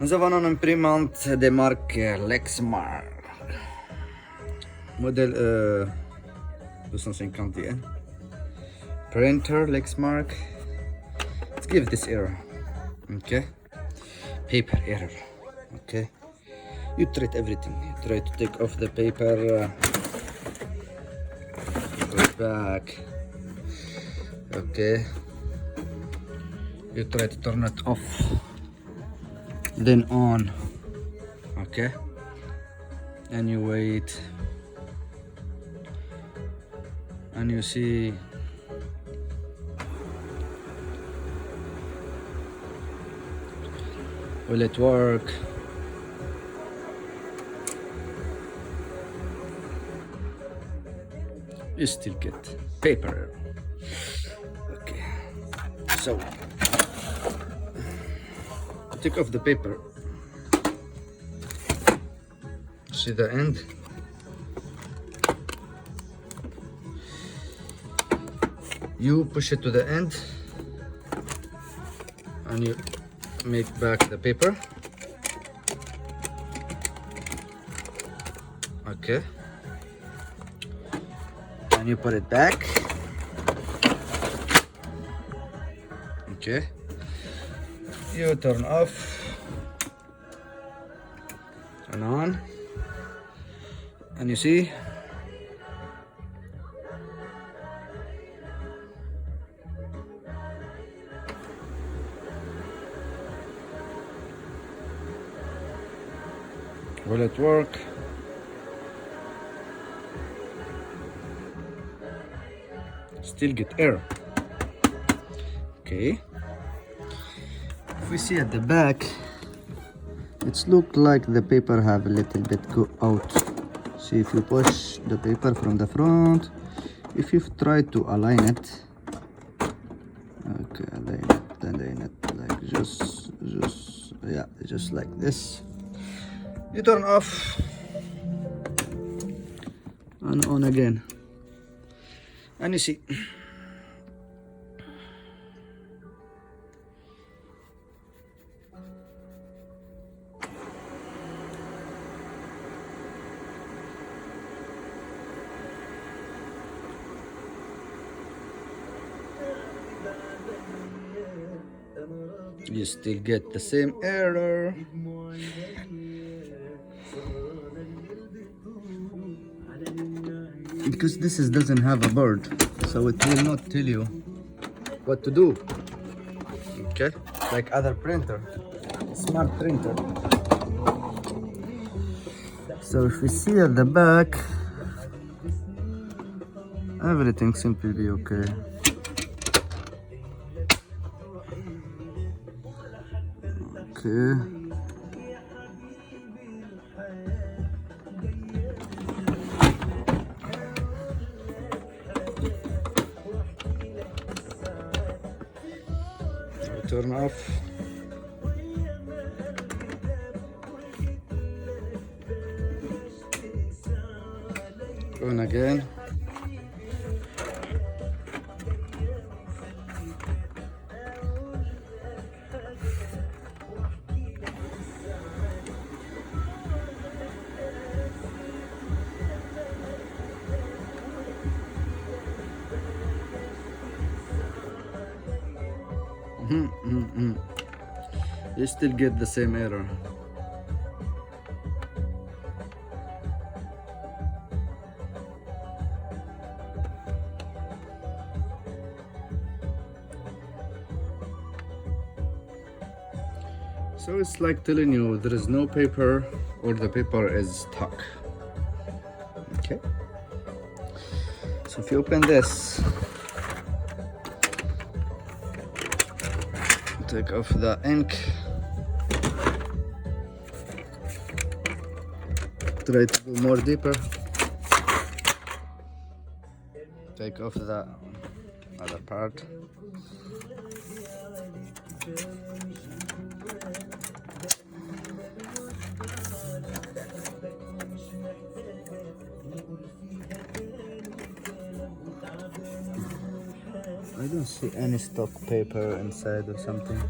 Nous avons une imprimante de marque Lexmark, modèle 250dn. Printer Lexmark. Let's give this error. Okay, paper error. Okay, you treat everything. You try to take off the paper, put it back. Okay, you try to turn it off, then on. Okay, and you wait, and you see will it work? You still get paper. Okay, so take off the paper. See the end? You push it to the end and you make back the paper. Okay, and you put it back. Okay, you turn off and on, and you see will it work? Still get error. Okay, if we see at the back, it's look like the paper have a little bit go out. See, if you push the paper from the front, if you try to align it, okay, align it like just yeah, just like this. You turn off and on again, and you see you still get the same error. Because this doesn't have a bird, so it will not tell you what to do. Okay, like other printer, smart printer. So if we see at the back, everything seems to be okay. Okay. Turn off. On again. You still get the same error. So it's like telling you there is no paper or the paper is stuck. Okay, so if you open this, take off the ink, try to go more deeper, take off the other part, I don't see any stock paper inside or something.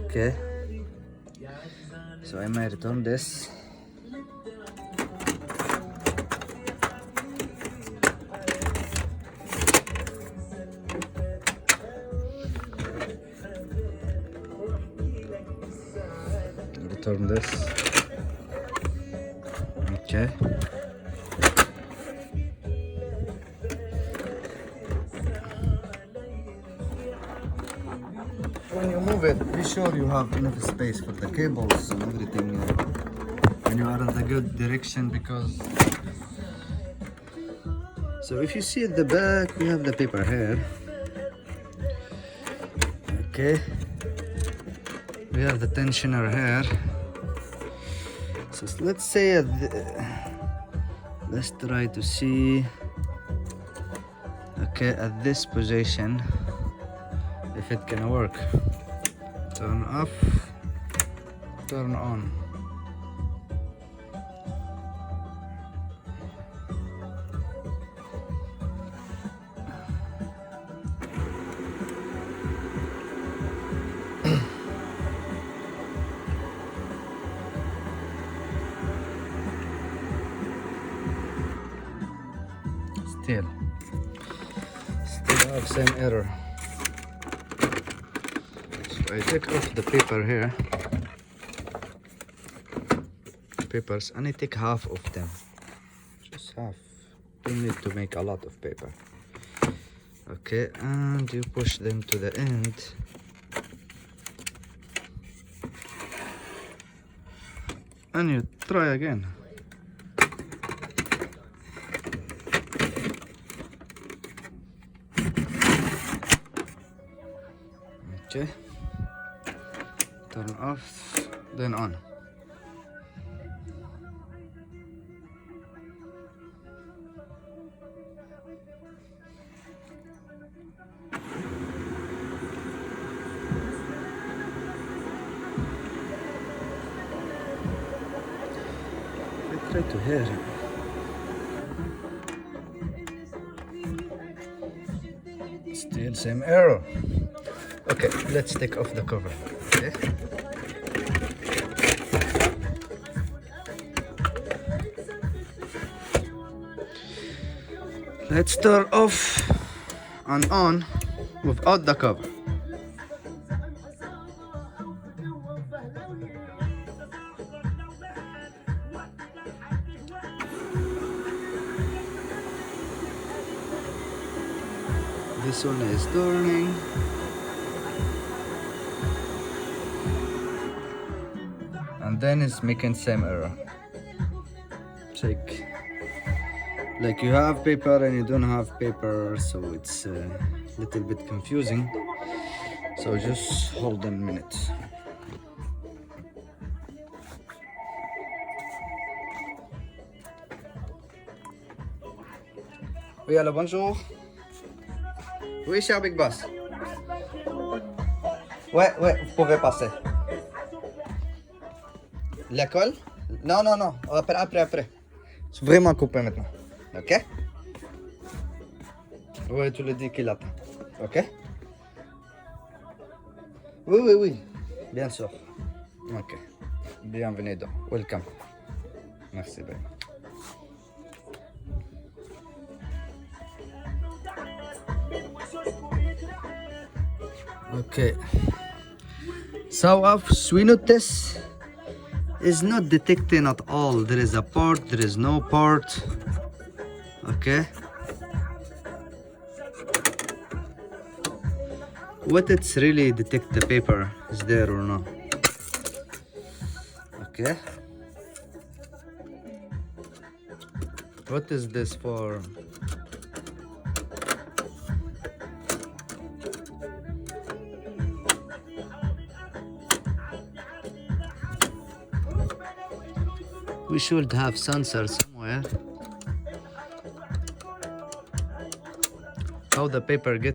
Okay, So I may return this. Return this. Okay. When you move it, be sure you have enough space for the cables and everything when you are in the good direction, because so if you see at the back, we have the paper here. Okay, we have the tensioner here. So let's say let's try to see, okay, at this position if it can work. Turn off, turn on. Still have same error. So I take off the paper here, papers, and I take half of them, just half. Don't need to make a lot of paper. Okay, and you push them to the end. And you try again. Okay, turn off, then on. I try to hear it. Still same error. Okay, let's take off the cover. Okay. Let's turn off and on without the cover. This one is turning. And then it's making same error. Check. Like you have paper and you don't have paper, so it's a little bit confusing. So just hold on a minute. Oui, alors bonjour. Oui, cher Big Boss. Ouais, vous pouvez passer. L'école? Non. Après. C'est vraiment coupé maintenant. Ok? Ouais, tu le dis qu'il attend. Ok? Oui. Bien sûr. Ok. Bienvenue donc. Welcome. Merci bien. Okay. So our swing test is not detecting at all. There is a port, there is no port. Okay. What it's really detect the paper is there or not. Okay. What is this for? We should have sensor somewhere. How the paper gets